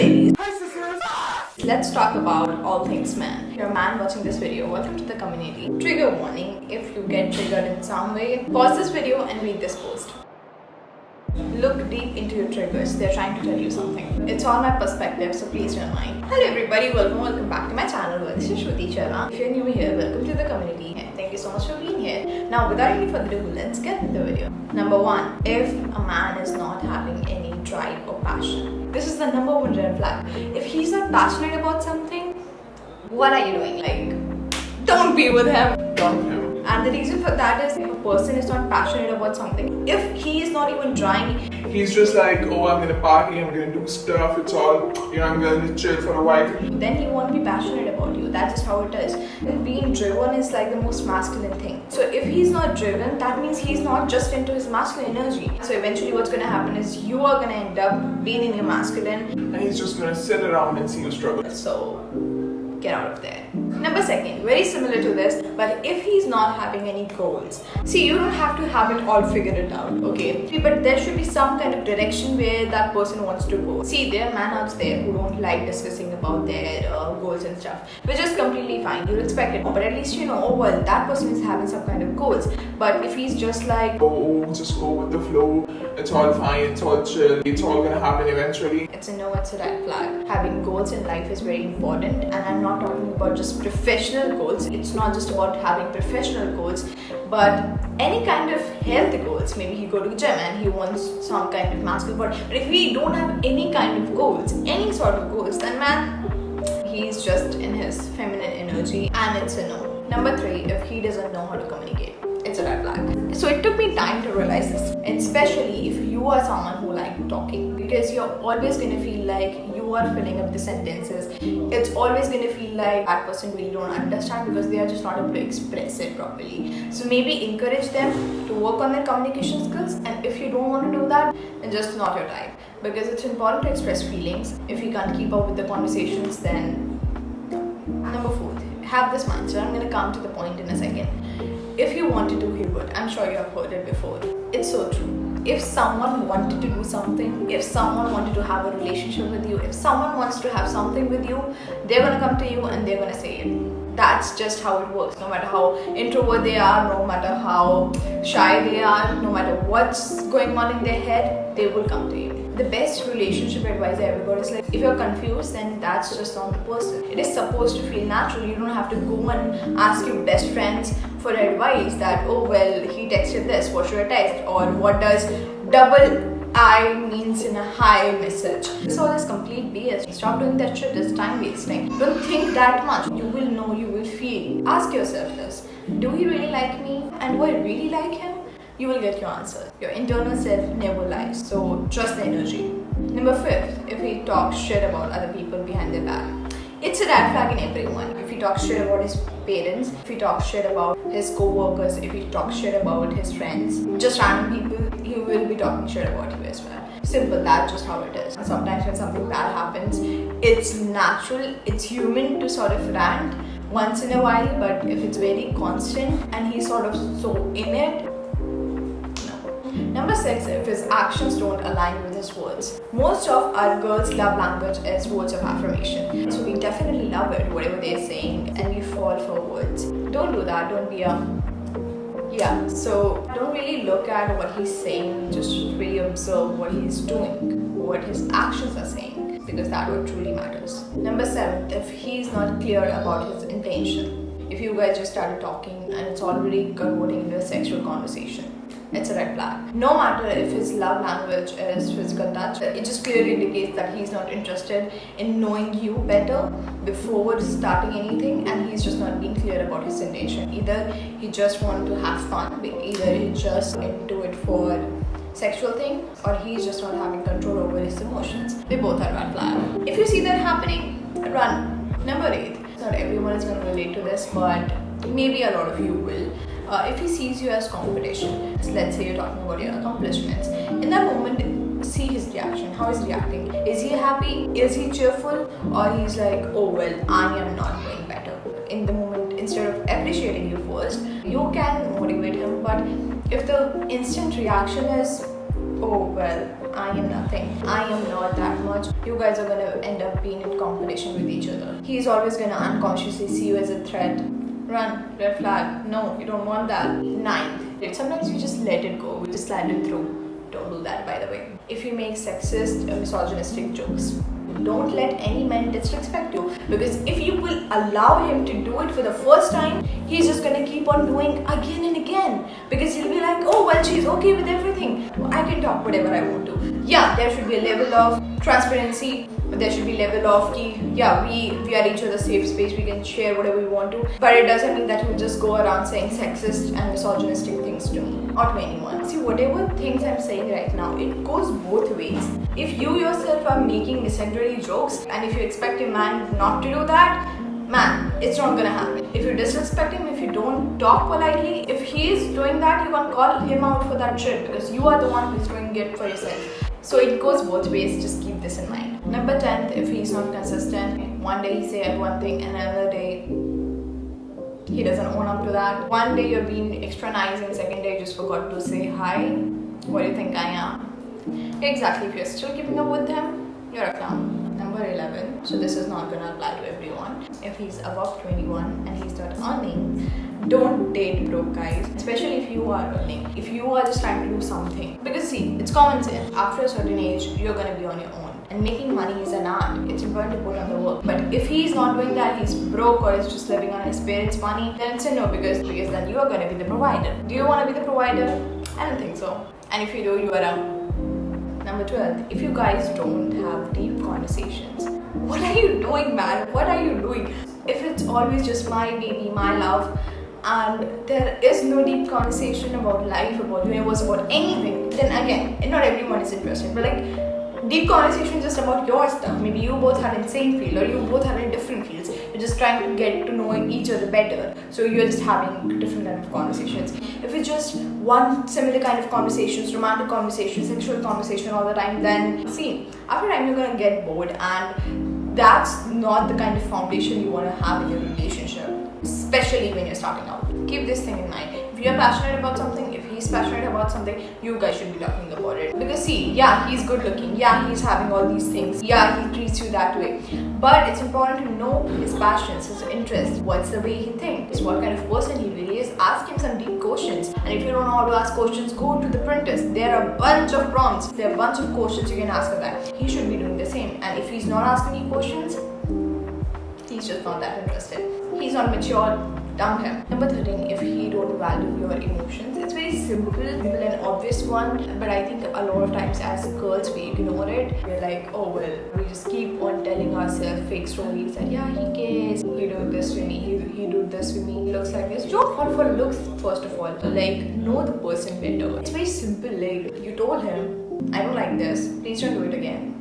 ladies. Hi sisters. Let's talk about all things man. If you're a man watching this video, welcome to the community. Trigger warning: if you get triggered in some way, pause this video and read this post. Look deep into your triggers. They're trying to tell you something. It's all my perspective, so please don't mind. Hello everybody, welcome back to my channel. This is Shruti Sharma. If you're new here, welcome to the community and thank you so much for being here. Now without any further ado, let's get into the video. Number 1. If a man is not having any drive or passion. This is the number 1 red flag. If he's not passionate about something, what are you doing? Like, don't be with him. Dump him. And the reason for that is if a person is not passionate about something, if he is not even trying, He's just like, oh, I'm gonna party, I'm gonna do stuff, it's all, I'm gonna chill for a while. then he won't be passionate about you. That's just how it is. And being driven is like the most masculine thing. So if he's not driven, that means he's not just into his masculine energy. So eventually what's gonna happen is you are gonna end up being in your masculine. And he's just gonna sit around and see you struggle. So get out of there. Number 2, very similar to this, but if he's not having any goals, see, you don't have to have it all figured it out, okay? But there should be some kind of direction where that person wants to go. See, there are men out there who don't like discussing about their goals and stuff, which is completely fine. You respect it, but at least you know, oh well, that person is having some kind of goals. But if he's just like, Oh, just go with the flow, it's all fine, it's all chill, it's all gonna happen eventually. it's a no, it's a red flag. Having goals in life is very important, and I'm not talking about just professional goals. It's not just about having professional goals, but any kind of healthy goals. Maybe he go to the gym and he wants some kind of masculine body. But if we don't have any kind of goals, any sort of goals, then man, he's just in his feminine energy, and it's a no. Number 3, if he doesn't know how to communicate, it's a red flag. So it took me time to realize this, especially if you are someone who likes talking, because you're always going to feel like you are filling up the sentences. It's always going to feel like that person really don't understand because they are just not able to express it properly. So maybe encourage them to work on their communication skills, and if you don't want to do that, then just not your type, because it's important to express feelings. If you can't keep up with the conversations, then Number 4, have this mindset. I'm going to come to the point in a second. If you want to do, he would. I'm sure you have heard it before. It's so true. If someone wanted to do something, if someone wanted to have a relationship with you, if someone wants to have something with you, they're going to come to you and they're going to say it. That's just how it works. No matter how introvert they are, no matter how shy they are, no matter what's going on in their head, they will come to you. The best relationship advice I ever got is like, if you're confused, then that's just not the person. It is supposed to feel natural. You don't have to go and ask your best friends for advice that, oh well, he texted this, what should I text? Or what does double I means in a hi message? This all is complete BS. Stop doing that shit, it's time wasting. Don't think that much. You will know, you will feel. Ask yourself this: do he really like me? And do I really like him? You will get your answer. Your internal self never lies, so trust the energy. Number 5, if he talks shit about other people behind their back, it's a red flag in everyone. If he talks shit about his parents, if he talks shit about his co-workers, if he talks shit about his friends, just random people, he will be talking shit about you as well. Simple, that's just how it is. And sometimes when something bad happens, it's natural, it's human to sort of rant once in a while, but if it's very constant and he's sort of so in it, Number 6, if his actions don't align with his words. Most of our girls' love language is words of affirmation. So we definitely love it, whatever they're saying, and we fall for words. Don't do that, don't be so don't really look at what he's saying, just really observe what he's doing, what his actions are saying, because that what truly matters. Number 7, if he's not clear about his intention. If you guys just started talking and it's already converting into a sexual conversation, it's a red flag. No matter if his love language is physical touch, it just clearly indicates that he's not interested in knowing you better before starting anything, and he's just not being clear about his intention. Either he just wants to have fun, either he's just into it for sexual thing, or he's just not having control over his emotions. They both are red flag. If you see that happening, run. Number 8. Not everyone is going to relate to this, but maybe a lot of you will. If he sees you as competition, let's say you're talking about your accomplishments, in that moment, see his reaction. How is he reacting? Is he happy? Is he cheerful? Or he's like, oh well, I am not doing better. In the moment, instead of appreciating you first, you can motivate him, but if the instant reaction is, oh well, I am nothing. I am not that much. You guys are gonna end up being in competition with each other. He's always gonna unconsciously see you as a threat. Run, red flag. No, you don't want that. 9. Sometimes you just let it go. You just slide it through. Don't do that, by the way. If you make sexist or misogynistic jokes, don't let any man disrespect you, because if you will allow him to do it for the first time, he's just gonna keep on doing again and again, because he'll be like, oh well, she's okay with everything, I can talk whatever I want to. Yeah, there should be a level of transparency. There should be level of yeah, we are each other's safe space, we can share whatever we want to, but it doesn't mean that you just go around saying sexist and misogynistic things to me or to anyone. See, whatever things I'm saying right now, it goes both ways. If you yourself are making misandry jokes and if you expect a man not to do that, man, it's not gonna happen. If you disrespect him, if you don't talk politely, if he is doing that, you can call him out for that shit, because you are the one who's doing it for yourself. So it goes both ways, just keep this in mind. Number 10, if he's not consistent, one day he said one thing and another day he doesn't own up to that. One day you're being extra nice and second day you just forgot to say hi. What do you think I am? Exactly, if you're still keeping up with him, you're a clown. Number 11, so this is not gonna apply to everyone. If he's above 21 and he starts earning, don't date broke guys, especially if you are earning. If you are just trying to do something, because see, it's common sense. After a certain age, you're gonna be on your own, and making money is an art. It's important to put on the work. But if he's not doing that, he's broke or is just living on his parents' money, then it's a no, because then you are gonna be the provider. Do you want to be the provider? I don't think so. And if you do, you are out. Number 12, if you guys don't have deep conversations, what are you doing, man? What are you doing? If it's always just my baby, my love, and there is no deep conversation about life, about universe, about anything, then again, not everyone is interested. But like, deep conversation just about your stuff. Maybe you both are in the same field or you both are in different fields. You're just trying to get to know each other better. So you're just having different kind of conversations. If it's just one similar kind of conversations, romantic conversations, sexual conversation all the time, then see, after time you're gonna get bored, and that's not the kind of foundation you want to have in your relationship, especially when you're starting out. Keep this thing in mind. If you're passionate about something, if he's passionate about something, you guys should be talking about it. Because see, yeah, he's good looking, yeah, he's having all these things, yeah, he treats you that way, but it's important to know his passions, his interests, what's the way he thinks, what kind of person he really is. Ask him some deep questions, and if you don't know how to ask questions, go to the printers. There are a bunch of prompts, there are a bunch of questions you can ask of that. He should be doing the same, and if he's not asking you questions, he's just not that interested. He's not mature, dump him. Number 13, if he don't value your emotions, it's very simple and obvious one, but I think a lot of times as girls we ignore it. We're like, oh well, we just keep on telling ourselves fake stories that yeah, he cares, he do this with me, he do this with me, he looks like this. Don't fall for looks first of all. Like, know the person better. It's very simple. Like, you told him, I don't like this, please don't do it again.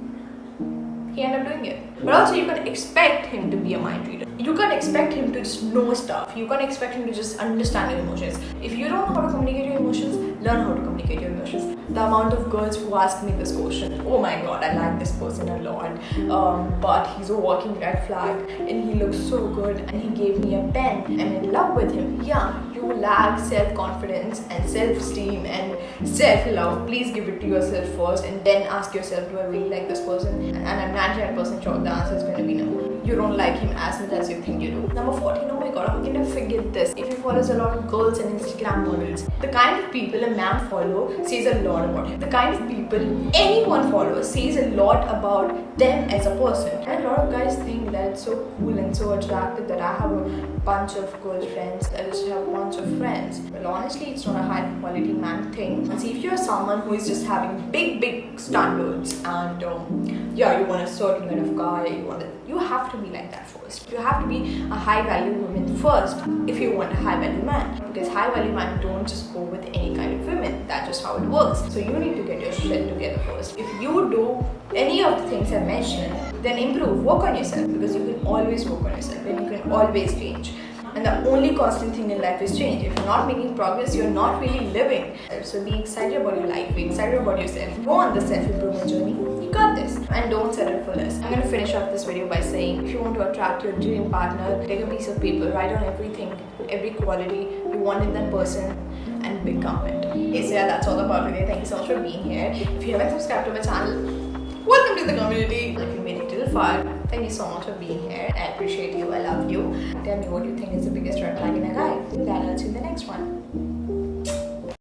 He ended up doing it. But also you can expect him to be a mind reader. You can't expect him to just know stuff. You can't expect him to just understand your emotions. If you don't know how to communicate your emotions, learn how to communicate your emotions. The amount of girls who ask me this question, oh my god, I like this person a lot, but he's a walking red flag and he looks so good and he gave me a pen, I'm in love with him. Yeah, you lack self-confidence and self-esteem and self-love. Please give it to yourself first and then ask yourself, do I really like this person? And I'm 99% sure the answer is going to be no. You don't like him as much as you think you do. Number 14, oh my god, how can I forget this? If he follows a lot of girls and Instagram models, the kind of people a man follows says a lot about him. The kind of people anyone follows says a lot about them as a person. And a lot of guys think that it's so cool and so attractive that I have a bunch of girlfriends, I just have a bunch of friends. Well, honestly, it's not a high quality man thing. And see, if you're someone who is just having big standards and yeah, you want a certain kind of guy, you have to be like that first. You have to be a high value woman first if you want a high value man, because high value men don't just go with any kind of women. That's just how it works. So you need to get your shit together first. If you do any of the things I mentioned, then improve, work on yourself, because you can always work on yourself and you can always change. And the only constant thing in life is change. If you're not making progress, you're not really living. So be excited about your life, be excited about yourself. Go on the self-improvement journey. You got this. And don't settle for less. I'm going to finish off this video by saying, if you want to attract your dream partner, take a piece of paper, write down everything, every quality you want in that person. and become it. Okay, so yeah, that's all about today. Thank you so much for being here. If you haven't subscribed to my channel, welcome to the community. If you made it till far, thank you so much for being here. I appreciate you. I love you. Tell me what you think is the biggest red flag in a guy. Then I'll see you in the next one.